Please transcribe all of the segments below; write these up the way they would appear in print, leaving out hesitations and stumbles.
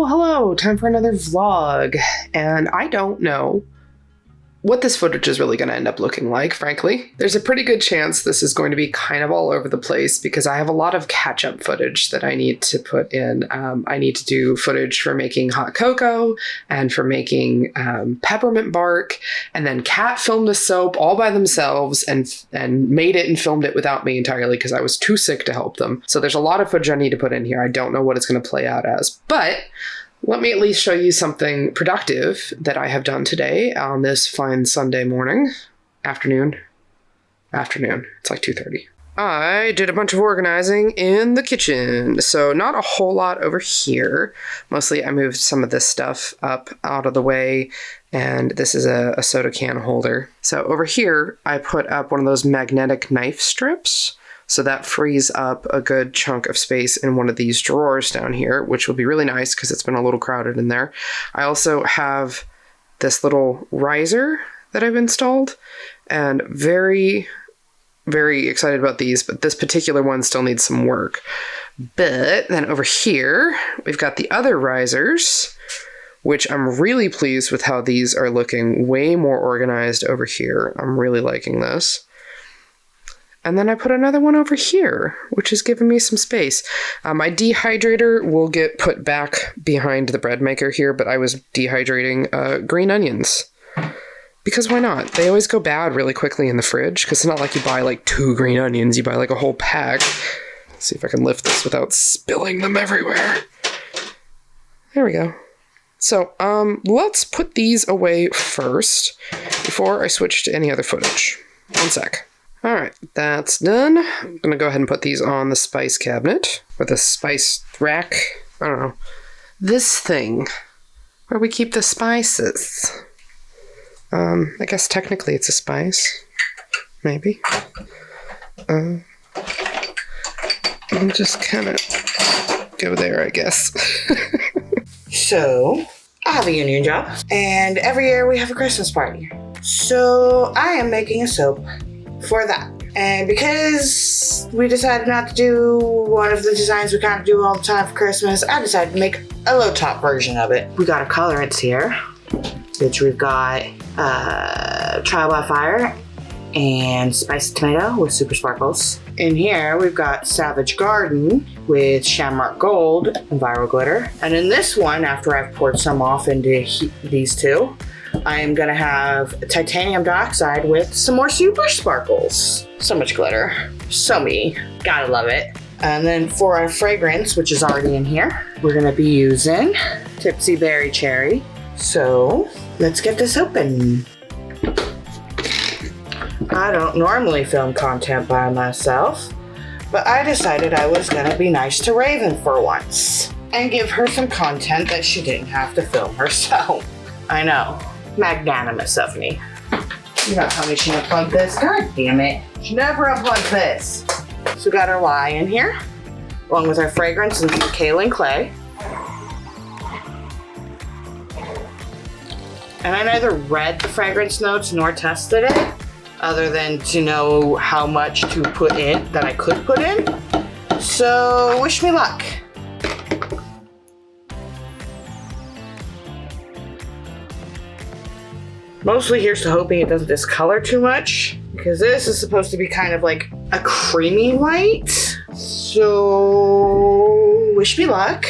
Hello, time for another vlog, and I don't know what this footage is really going to end up looking like, frankly. There's a pretty good chance this is going to be kind of all over the place because I have a lot of catch-up footage that I need to put in. I need to do footage for making hot cocoa and for making peppermint bark, and then Kat filmed the soap all by themselves and made it and filmed it without me entirely because I was too sick to help them. So there's a lot of footage I need to put in here. I don't know what it's going to play out as, but let me at least show you something productive that I have done today on this fine Sunday morning. Afternoon. It's like 2:30. I did a bunch of organizing in the kitchen. So not a whole lot over here. Mostly I moved some of this stuff up out of the way. And this is a soda can holder. So over here, I put up one of those magnetic knife strips. So that frees up a good chunk of space in one of these drawers down here, which will be really nice because it's been a little crowded in there. I also have this little riser that I've installed, and very, very excited about these, but this particular one still needs some work. But then over here, we've got the other risers, which I'm really pleased with how these are looking. Way more organized over here. I'm really liking this. And then I put another one over here, which is giving me some space. My dehydrator will get put back behind the bread maker here, but I was dehydrating green onions. Because why not? They always go bad really quickly in the fridge, because it's not like you buy like 2 green onions, you buy like a whole pack. Let's see if I can lift this without spilling them everywhere. There we go. So, let's put these away first, before I switch to any other footage. One sec. All right, that's done. I'm gonna go ahead and put these on the spice cabinet, or the spice rack. I don't know. This thing, where we keep the spices. I guess technically it's a spice. Maybe. I'll just kind of go there, I guess. So, I have a union job, and every year we have a Christmas party. So, I am making a soap for that. And because we decided not to do one of the designs we kind of do all the time for Christmas, I decided to make a low top version of it. We got our colorants here, which we've got Trial by Fire and Spiced Tomato with Super Sparkles. In here, we've got Savage Garden with Shamrock Gold and Viral Glitter. And in this one, after I've poured some off into these two, I am gonna have titanium dioxide with some more Super Sparkles. So much glitter. So me. Gotta love it. And then for our fragrance, which is already in here, we're gonna be using Tipsy Berry Cherry. So let's get this open. I don't normally film content by myself, but I decided I was gonna be nice to Raven for once and give her some content that she didn't have to film herself. I know. Magnanimous of me. You know how me she unplugged this. God damn it. She never unplugged this. So we got our lye in here, along with our fragrance and some kaolin clay. And I neither read the fragrance notes nor tested it, other than to know how much to put in, that I could put in. So wish me luck. Mostly here's to hoping it doesn't discolor too much, because this is supposed to be kind of like a creamy white. So wish me luck.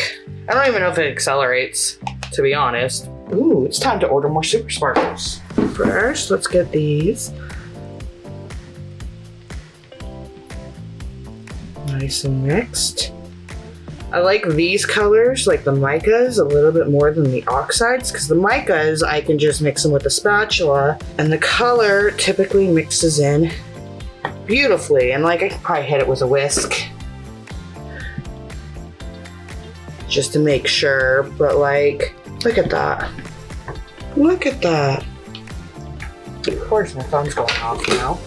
I don't even know if it accelerates, to be honest. Ooh, it's time to order more super sparkles. First, let's get these. Nice and mixed. I like these colors, like the micas, a little bit more than the oxides, because the micas, I can just mix them with a spatula, and the color typically mixes in beautifully, and like I could probably hit it with a whisk just to make sure, but like, look at that. Look at that. Of course my phone's going off now.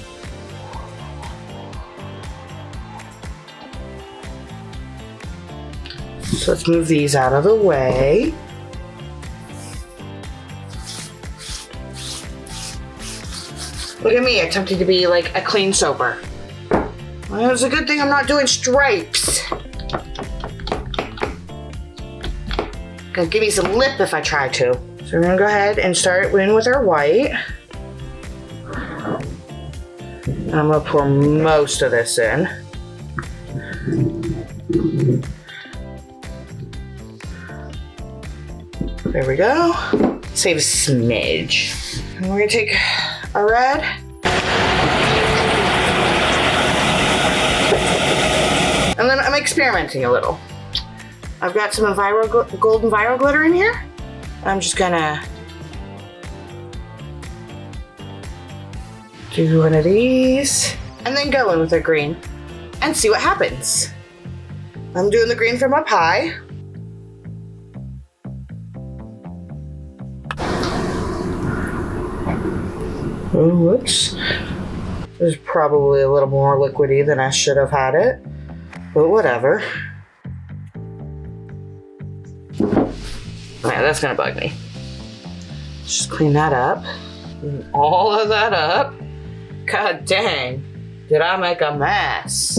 So let's move these out of the way. Look at me, attempting to be like a clean soaper. Well, it's a good thing I'm not doing stripes. Gonna give me some lip if I try to. So we're gonna go ahead and start in with our white. And I'm gonna pour most of this in. There we go. Save a smidge. And we're gonna take our red. And then I'm experimenting a little. I've got some golden viral glitter in here. I'm just gonna do one of these and then go in with the green and see what happens. I'm doing the green from up high. Oh, whoops. This is probably a little more liquidy than I should have had it, but whatever. Yeah, that's gonna bug me. Just clean that up. Clean all of that up. God dang, did I make a mess?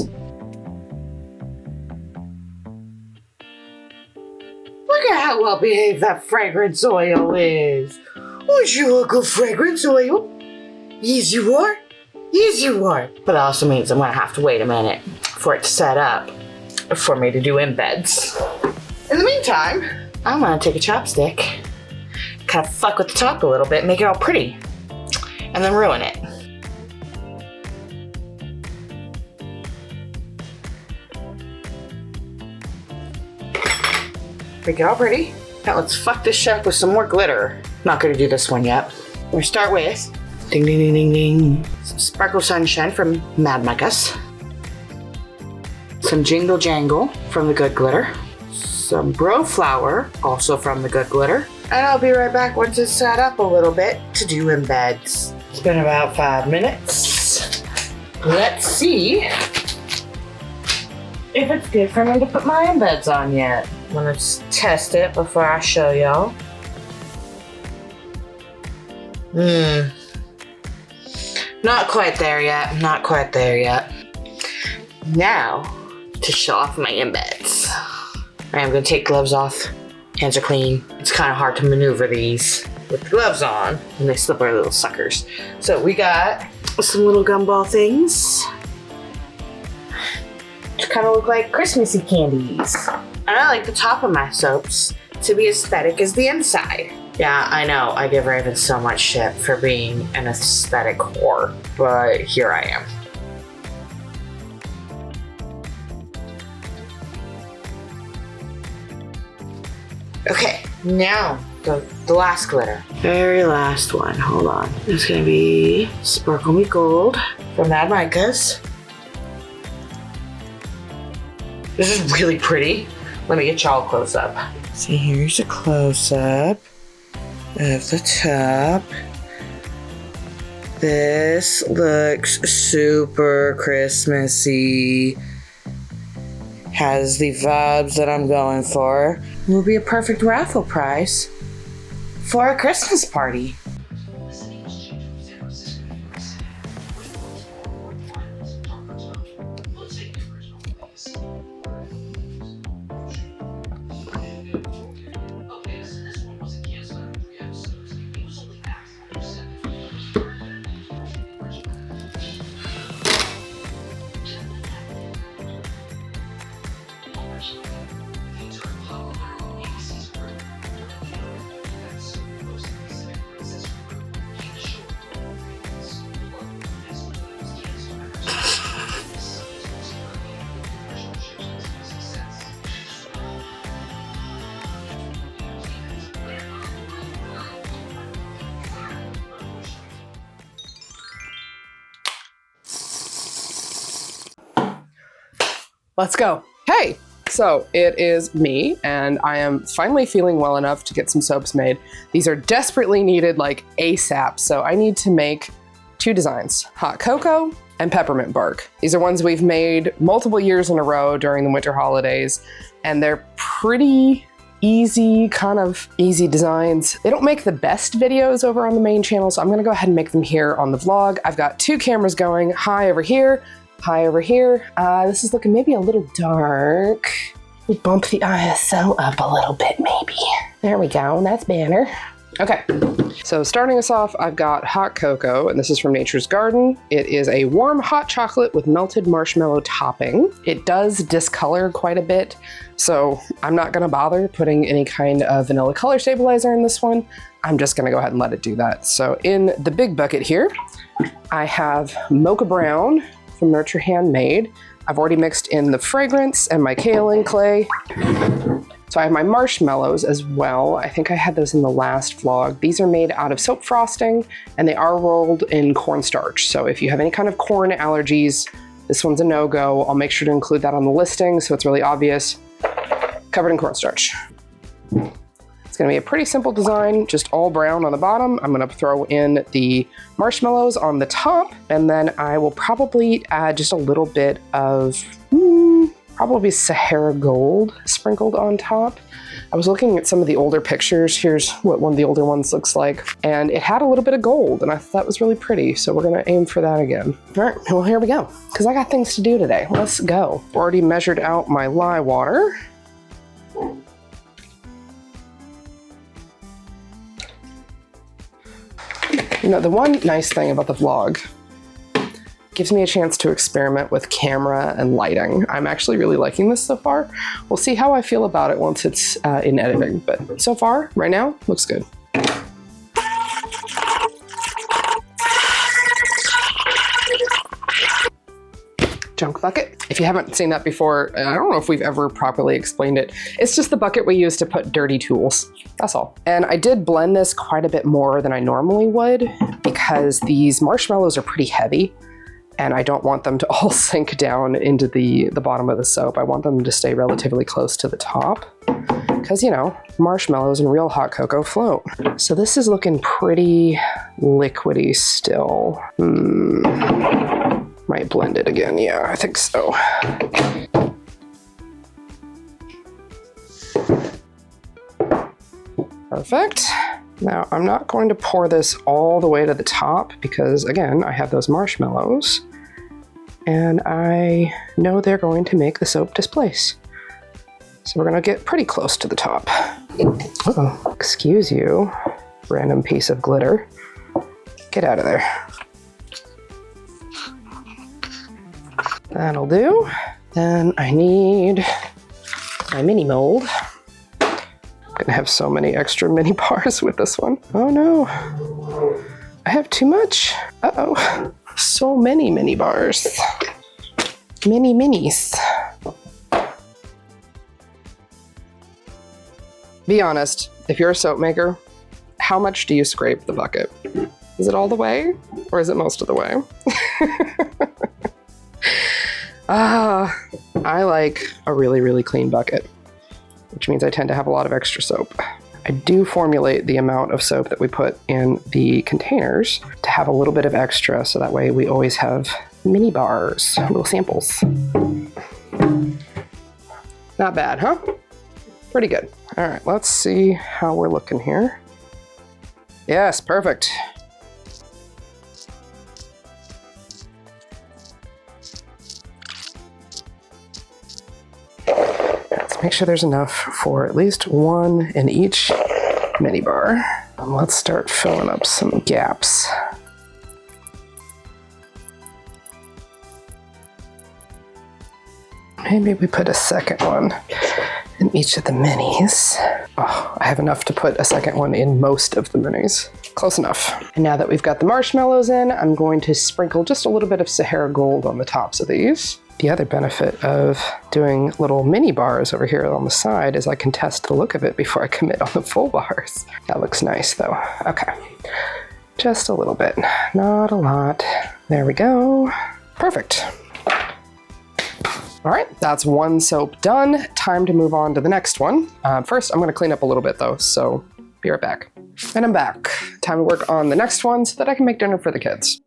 Look at how well behaved that fragrance oil is. Aren't you a good fragrance oil? Yes, you are. Yes, you are. But that also means I'm gonna have to wait a minute for it to set up for me to do embeds. In the meantime, I'm gonna take a chopstick, kind of fuck with the top a little bit, make it all pretty, and then ruin it. Make it all pretty. Now let's fuck this shit up with some more glitter. Not gonna do this one yet. We're gonna start with ding ding ding ding ding. Some Sparkle Sunshine from Mad Micas. Some Jingle Jangle from the Good Glitter. Some Bro Flower, also from the Good Glitter. And I'll be right back once it's set up a little bit to do embeds. It's been about 5 minutes. Let's see if it's good for me to put my embeds on yet. I'm gonna test it before I show y'all. Not quite there yet, not quite there yet. Now, to show off my embeds. I'm gonna take gloves off. Hands are clean. It's kind of hard to maneuver these with the gloves on, and they slippery little suckers. So we got some little gumball things, which kind of look like Christmassy candies. And I like the top of my soaps to be aesthetic as the inside. Yeah, I know, I give Raven so much shit for being an aesthetic whore, but here I am. Okay, now the last glitter. Very last one, hold on. It's gonna be Sparkle Me Gold from Mad Micas. This is really pretty. Let me get y'all close up. See, here's a close up of the top. This looks super Christmassy. Has the vibes that I'm going for. Will be a perfect raffle prize for a Christmas party. Let's go. Hey, so it is me, and I am finally feeling well enough to get some soaps made. These are desperately needed, like ASAP, so I need to make 2 designs, hot cocoa and peppermint bark. These are ones we've made multiple years in a row during the winter holidays, and they're pretty easy, kind of easy designs. They don't make the best videos over on the main channel, so I'm gonna go ahead and make them here on the vlog. I've got 2 cameras going, high over here, high over here. This is looking maybe a little dark. We bump the ISO up a little bit, maybe. There we go, that's banner. Okay, so starting us off, I've got hot cocoa, and this is from Nature's Garden. It is a warm hot chocolate with melted marshmallow topping. It does discolor quite a bit, so I'm not gonna bother putting any kind of vanilla color stabilizer in this one. I'm just gonna go ahead and let it do that. So in the big bucket here, I have Mocha Brown from Nurture Handmade. I've already mixed in the fragrance and my kaolin clay. So I have my marshmallows as well. I think I had those in the last vlog. These are made out of soap frosting, and they are rolled in cornstarch. So if you have any kind of corn allergies, this one's a no-go. I'll make sure to include that on the listing so it's really obvious. Covered in cornstarch. It's gonna be a pretty simple design, just all brown on the bottom. I'm gonna throw in the marshmallows on the top, and then I will probably add just a little bit of, probably Sahara Gold sprinkled on top. I was looking at some of the older pictures. Here's what one of the older ones looks like. And it had a little bit of gold, and I thought that was really pretty. So we're gonna aim for that again. All right, well, here we go. Because I got things to do today. Let's go. Already measured out my lye water. You know, the one nice thing about the vlog, gives me a chance to experiment with camera and lighting. I'm actually really liking this so far. We'll see how I feel about it once it's in editing, but so far, right now, looks good. Junk bucket. If you haven't seen that before, I don't know if we've ever properly explained it. It's just the bucket we use to put dirty tools. That's all. And I did blend this quite a bit more than I normally would because these marshmallows are pretty heavy and I don't want them to all sink down into the bottom of the soap. I want them to stay relatively close to the top because, you know, marshmallows and real hot cocoa float. So this is looking pretty liquidy still. Might blend it again. Yeah, I think so. Perfect. Now, I'm not going to pour this all the way to the top because, again, I have those marshmallows and I know they're going to make the soap displace. So we're going to get pretty close to the top. Uh-oh, excuse you, random piece of glitter. Get out of there. That'll do. Then I need my mini mold. I'm gonna have so many extra mini bars with this one. Oh no, I have too much. Uh-oh, so many mini bars. Mini minis. Be honest, if you're a soap maker, how much do you scrape the bucket? Is it all the way or is it most of the way? I like a really, really clean bucket, which means I tend to have a lot of extra soap. I do formulate the amount of soap that we put in the containers to have a little bit of extra, so that way we always have mini bars, little samples. Not bad, huh? Pretty good. All right, let's see how we're looking here. Yes, perfect. Let's make sure there's enough for at least one in each mini bar. And let's start filling up some gaps. Maybe we put a second one in each of the minis. Oh, I have enough to put a second one in most of the minis. Close enough. And now that we've got the marshmallows in, I'm going to sprinkle just a little bit of Sahara Gold on the tops of these. The other benefit of doing little mini bars over here on the side is I can test the look of it before I commit on the full bars. That looks nice though. Okay, just a little bit, not a lot. There we go. Perfect. All right, that's one soap done. Time to move on to the next one. First, I'm gonna clean up a little bit though, so be right back. And I'm back. Time to work on the next one so that I can make dinner for the kids.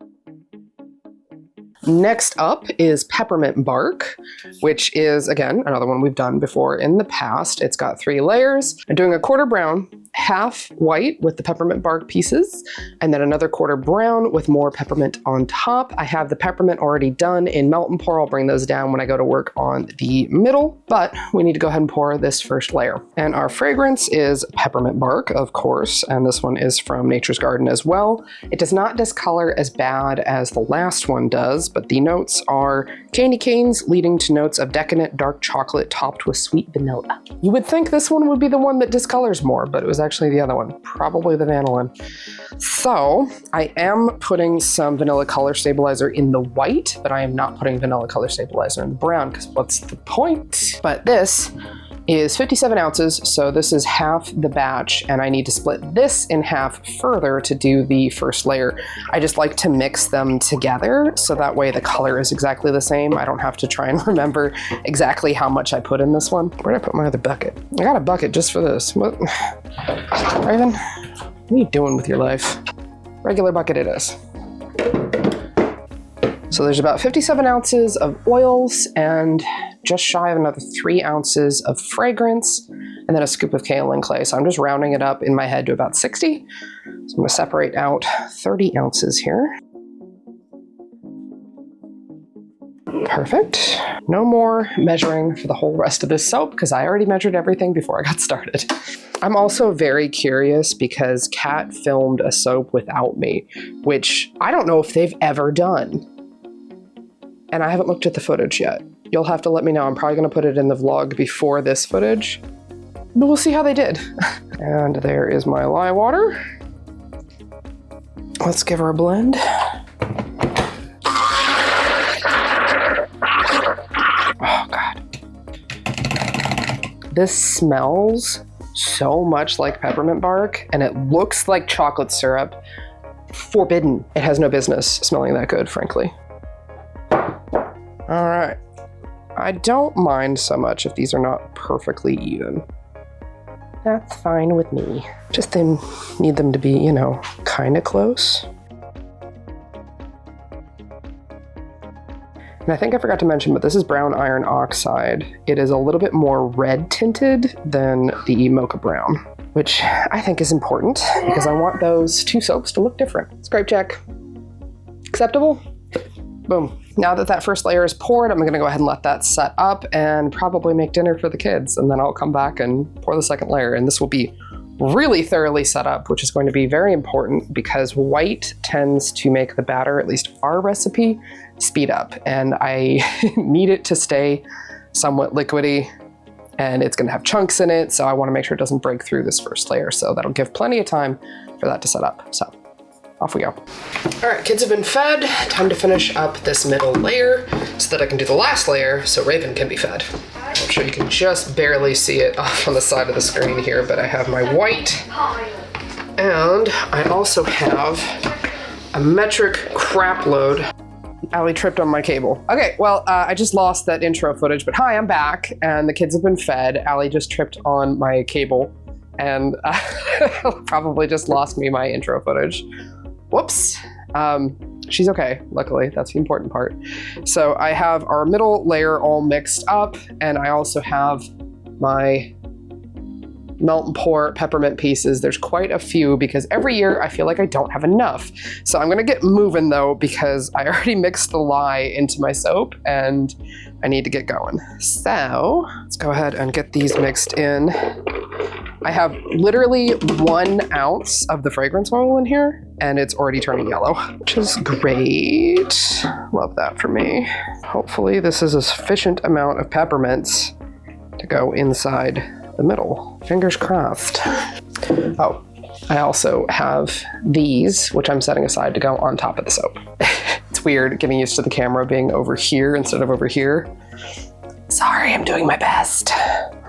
Next up is peppermint bark, which is, again, another one we've done before in the past. It's got 3 layers. I'm doing a quarter brown, half white with the peppermint bark pieces, and then another quarter brown with more peppermint on top. I have the peppermint already done in melt and pour. I'll bring those down when I go to work on the middle, but we need to go ahead and pour this first layer. And our fragrance is peppermint bark, of course, and this one is from Nature's Garden as well. It does not discolor as bad as the last one does, but the notes are candy canes leading to notes of decadent dark chocolate topped with sweet vanilla. You would think this one would be the one that discolors more, but it was actually the other one, probably the vanillin. So I am putting some vanilla color stabilizer in the white, but I am not putting vanilla color stabilizer in the brown because what's the point? But this is 57 ounces, so this is half the batch, and I need to split this in half further to do the first layer. I just like to mix them together, so that way the color is exactly the same. I don't have to try and remember exactly how much I put in this one. Where did I put my other bucket? I got a bucket just for this. What? Raven, what are you doing with your life? Regular bucket it is. So there's about 57 ounces of oils and just shy of another 3 ounces of fragrance, and then a scoop of kaolin clay. So I'm just rounding it up in my head to about 60. So I'm gonna separate out 30 ounces here. Perfect. No more measuring for the whole rest of this soap because I already measured everything before I got started. I'm also very curious because Kat filmed a soap without me, which I don't know if they've ever done. And I haven't looked at the footage yet. You'll have to let me know. I'm probably gonna put it in the vlog before this footage, but we'll see how they did. And there is my lye water. Let's give her a blend. Oh God. This smells so much like peppermint bark, and it looks like chocolate syrup. Forbidden. It has no business smelling that good, frankly. All right. I don't mind so much if these are not perfectly even. That's fine with me. Just they need them to be, you know, kind of close. And I think I forgot to mention, but this is brown iron oxide. It is a little bit more red tinted than the mocha brown, which I think is important because I want those 2 soaps to look different. Scrape check. Acceptable? Boom. Now that that first layer is poured, I'm gonna go ahead and let that set up and probably make dinner for the kids. And then I'll come back and pour the second layer. And this will be really thoroughly set up, which is going to be very important because white tends to make the batter, at least our recipe, speed up. And I need it to stay somewhat liquidy, and it's gonna have chunks in it. So I wanna make sure it doesn't break through this first layer. So that'll give plenty of time for that to set up. So off we go. All right, kids have been fed. Time to finish up this middle layer so that I can do the last layer so Raven can be fed. I'm sure you can just barely see it off on the side of the screen here, but I have my white, and I also have a metric crap load. Allie tripped on my cable. Okay, well, I just lost that intro footage, but hi, I'm back, and the kids have been fed. Allie just tripped on my cable, and probably just lost me my intro footage. Whoops. She's okay, luckily. That's the important part. So I have our middle layer all mixed up, and I also have my melt and pour peppermint pieces. There's quite a few because every year I feel like I don't have enough. So I'm gonna get moving though, because I already mixed the lye into my soap and I need to get going. So let's go ahead and get these mixed in. I have literally 1 ounce of the fragrance oil in here and it's already turning yellow, which is great. Love that for me. Hopefully this is a sufficient amount of peppermints to go inside the middle. Fingers crossed. Oh, I also have these, which I'm setting aside to go on top of the soap. It's weird getting used to the camera being over here instead of over here. Sorry, I'm doing my best.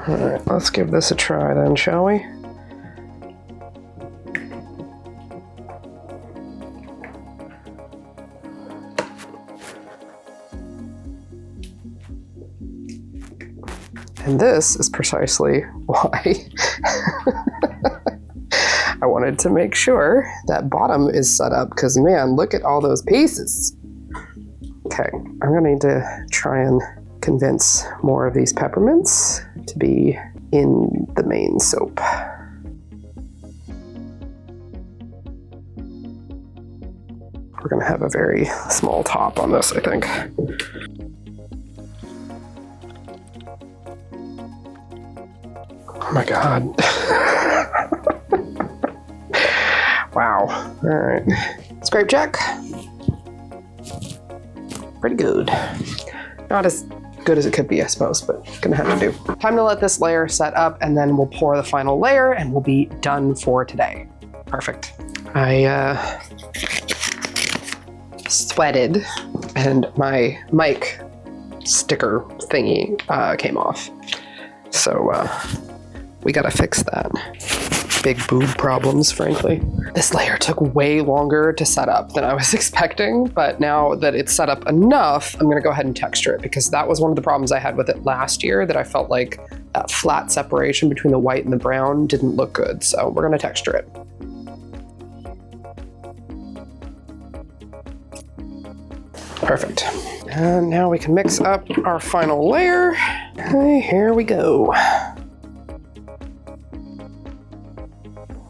All right, let's give this a try then, shall we? And this is precisely why I wanted to make sure that bottom is set up, because man, look at all those pieces. Okay, I'm gonna need to try and convince more of these peppermints to be in the main soap. We're gonna have a very small top on this, I think. Oh my God. Wow. All right. Scrape check. Pretty good. Not as good as it could be, I suppose, but gonna have to do. Time to let this layer set up and then we'll pour the final layer and we'll be done for today. Perfect. I sweated and my mic sticker thingy came off. So we gotta fix that. Big boob problems, frankly. This layer took way longer to set up than I was expecting, but now that it's set up enough, I'm gonna go ahead and texture it, because that was one of the problems I had with it last year, that I felt like that flat separation between the white and the brown didn't look good. So we're gonna texture it. Perfect. And now we can mix up our final layer. Okay, here we go.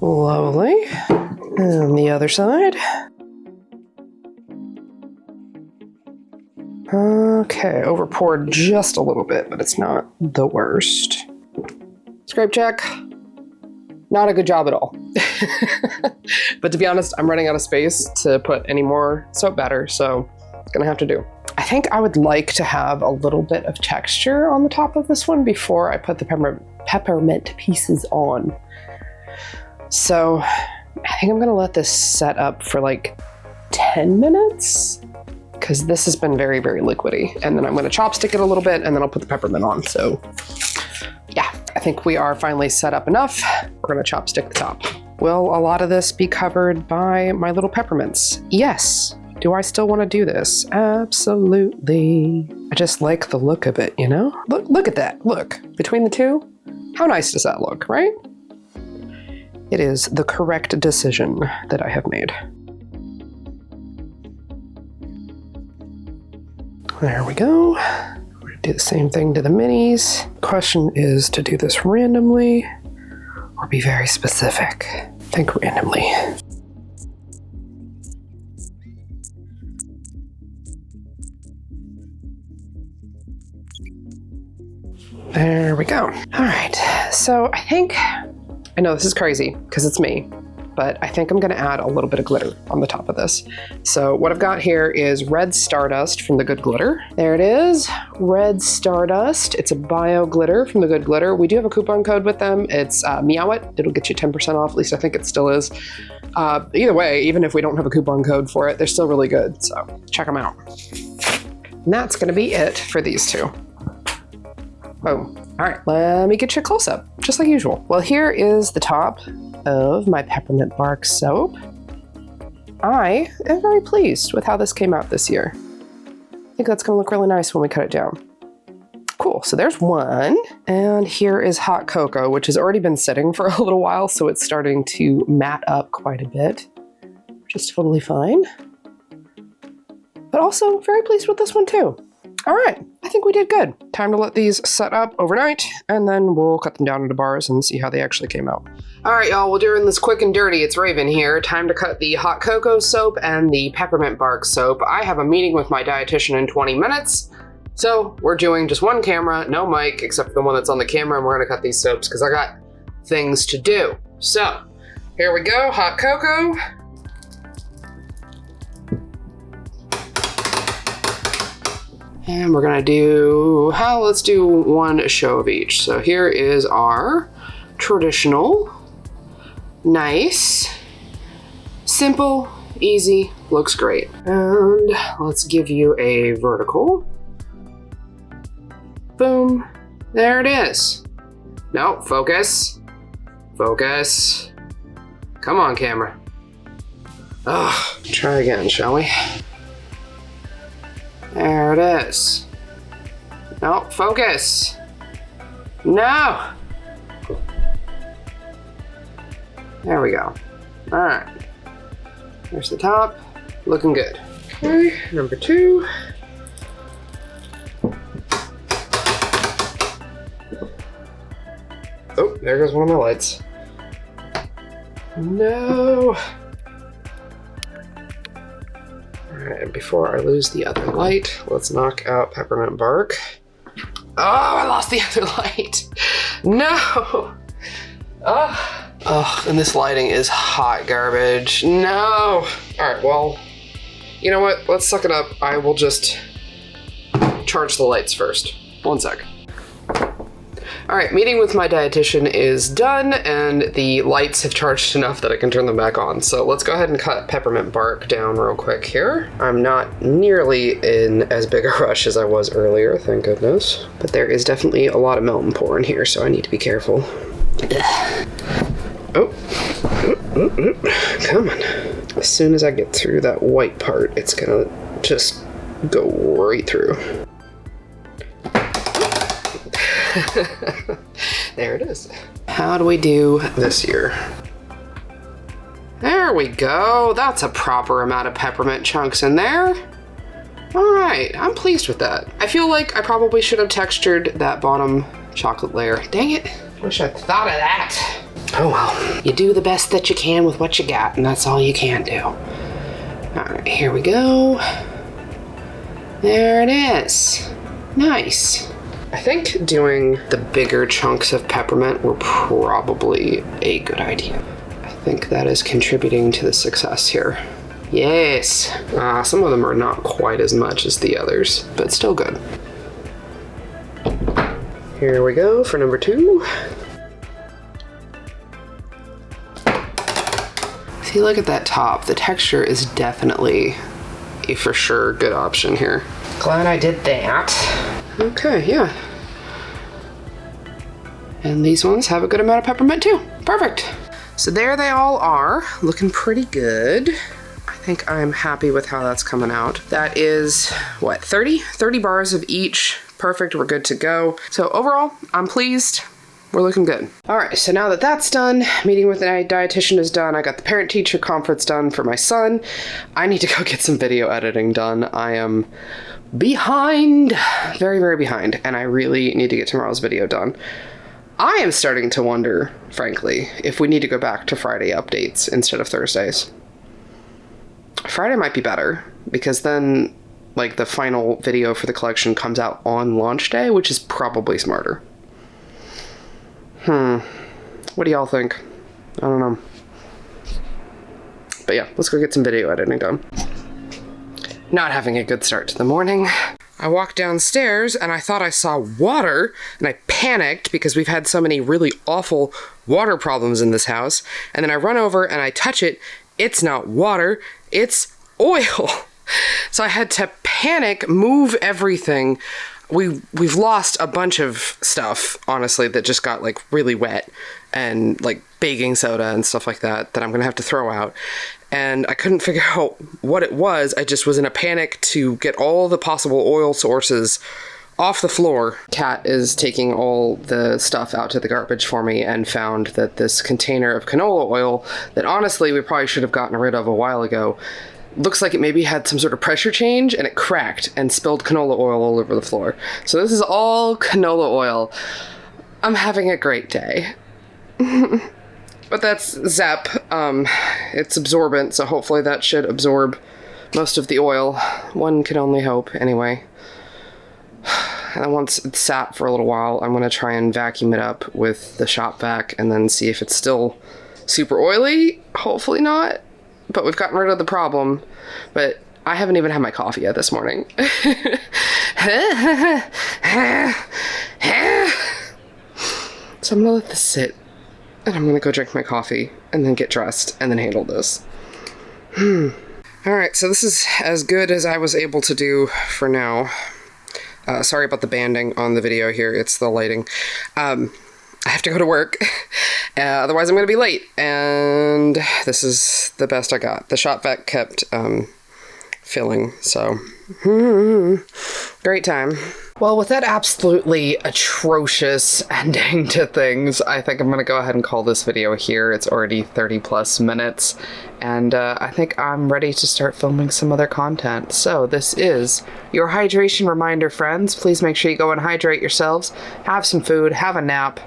Lovely. And the other side. Okay, over poured just a little bit, but it's not the worst. Scrape check. Not a good job at all. But to be honest, I'm running out of space to put any more soap batter, so it's gonna have to do. I think I would like to have a little bit of texture on the top of this one before I put the peppermint pieces on. So I think I'm gonna let this set up for like 10 minutes, because this has been very, very liquidy. And then I'm gonna chopstick it a little bit and then I'll put the peppermint on. So yeah, I think we are finally set up enough. We're gonna chopstick the top. Will a lot of this be covered by my little peppermints? Yes. Do I still wanna do this? Absolutely. I just like the look of it, you know? Look at that, look. Between the two, how nice does that look, right? It is the correct decision that I have made. There we go. We're gonna do the same thing to the minis. Question is to do this randomly or be very specific. Think randomly. There we go. All right, so I know this is crazy because it's me, but I think I'm gonna add a little bit of glitter on the top of this. So what I've got here is red Stardust from the Good Glitter. There it is, red Stardust. It's a bio glitter from the Good Glitter. We do have a coupon code with them. It's Meow It. It'll get you 10% off, at least I think it still is. Either way, even if we don't have a coupon code for it, they're still really good, so check them out. And that's gonna be it for these two. Boom. All right, let me get you a close-up, just like usual. Well, here is the top of my peppermint bark soap. I am very pleased with how this came out this year. I think that's gonna look really nice when we cut it down. Cool, so there's one. And here is hot cocoa, which has already been sitting for a little while, so it's starting to mat up quite a bit, which is totally fine. But also very pleased with this one too. All right, I think we did good. Time to let these set up overnight, and then we'll cut them down into bars and see how they actually came out. All right, y'all, we're doing this quick and dirty. It's Raven here. Time to cut the hot cocoa soap and the peppermint bark soap. I have a meeting with my dietitian in 20 minutes, so we're doing just one camera, no mic, except for the one that's on the camera, and we're gonna cut these soaps because I got things to do. So, here we go, hot cocoa. And we're gonna do, let's do one show of each. So here is our traditional, nice, simple, easy, looks great. And let's give you a vertical. Boom, there it is. No, focus, focus. Come on, camera. Ugh, try again, shall we? There it is. No, focus. No. There we go. All right. There's the top. Looking good. Okay, number 2. Oh, there goes one of my lights. No. Alright, before I lose the other light, let's knock out peppermint bark. Oh, I lost the other light. No. Oh, and this lighting is hot garbage. No. Alright, well, you know what? Let's suck it up. I will just charge the lights first. 1 sec. All right, meeting with my dietitian is done, and the lights have charged enough that I can turn them back on. So let's go ahead and cut peppermint bark down real quick here. I'm not nearly in as big a rush as I was earlier, thank goodness. But there is definitely a lot of melt and pour in here, so I need to be careful. Oh, come on. As soon as I get through that white part, it's gonna just go right through. There it is. How do we do this year? There we go. That's a proper amount of peppermint chunks in there. All right, I'm pleased with that. I feel like I probably should have textured that bottom chocolate layer. Dang it. Wish I'd thought of that. Oh well, you do the best that you can with what you got, and that's all you can do. All right, here we go. There it is. Nice. I think doing the bigger chunks of peppermint were probably a good idea. I think that is contributing to the success here. Yes. Some of them are not quite as much as the others, but still good. Here we go for number 2. See, look at that top. The texture is definitely a for sure good option here. Glad I did that. Okay, yeah. And these ones have a good amount of peppermint too. Perfect. So there they all are, looking pretty good. I think I'm happy with how that's coming out. That is, what, 30 bars of each. Perfect, we're good to go. So overall, I'm pleased. We're looking good. All right, so now that that's done, meeting with my dietitian is done. I got the parent-teacher conference done for my son. I need to go get some video editing done. I am behind, very, very behind, and I really need to get tomorrow's video done. I am starting to wonder, frankly, if we need to go back to Friday updates instead of Thursdays. Friday might be better, because then, like, the final video for the collection comes out on launch day, which is probably smarter. What do y'all think? I don't know. But yeah, let's go get some video editing done. Not having a good start to the morning. I walked downstairs and I thought I saw water, and I panicked because we've had so many really awful water problems in this house. And then I run over and I touch it. It's not water, it's oil. So I had to panic, move everything. We've lost a bunch of stuff, honestly, that just got like really wet, and like baking soda and stuff like that I'm gonna have to throw out. And I couldn't figure out what it was. I just was in a panic to get all the possible oil sources off the floor, Kat is taking all the stuff out to the garbage for me and found that this container of canola oil that honestly we probably should have gotten rid of a while ago looks like it maybe had some sort of pressure change and it cracked and spilled canola oil all over the floor. So this is all canola oil. I'm having a great day. But that's Zep. It's absorbent, so hopefully that should absorb most of the oil. One can only hope, anyway. And then once it's sat for a little while, I'm going to try and vacuum it up with the shop vac and then see if it's still super oily. Hopefully not. But we've gotten rid of the problem. But I haven't even had my coffee yet this morning. So I'm going to let this sit. And I'm going to go drink my coffee and then get dressed and then handle this. Alright, so this is as good as I was able to do for now. Sorry about the banding on the video here. It's the lighting. I have to go to work. Otherwise I'm going to be late. And this is the best I got. The shop vac kept filling, so great time. Well, with that absolutely atrocious ending to things, I think I'm going to go ahead and call this video here. It's already 30 plus minutes, and I think I'm ready to start filming some other content. So this is your hydration reminder, friends. Please make sure you go and hydrate yourselves, have some food, have a nap.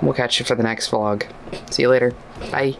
We'll catch you for the next vlog. See you later. Bye.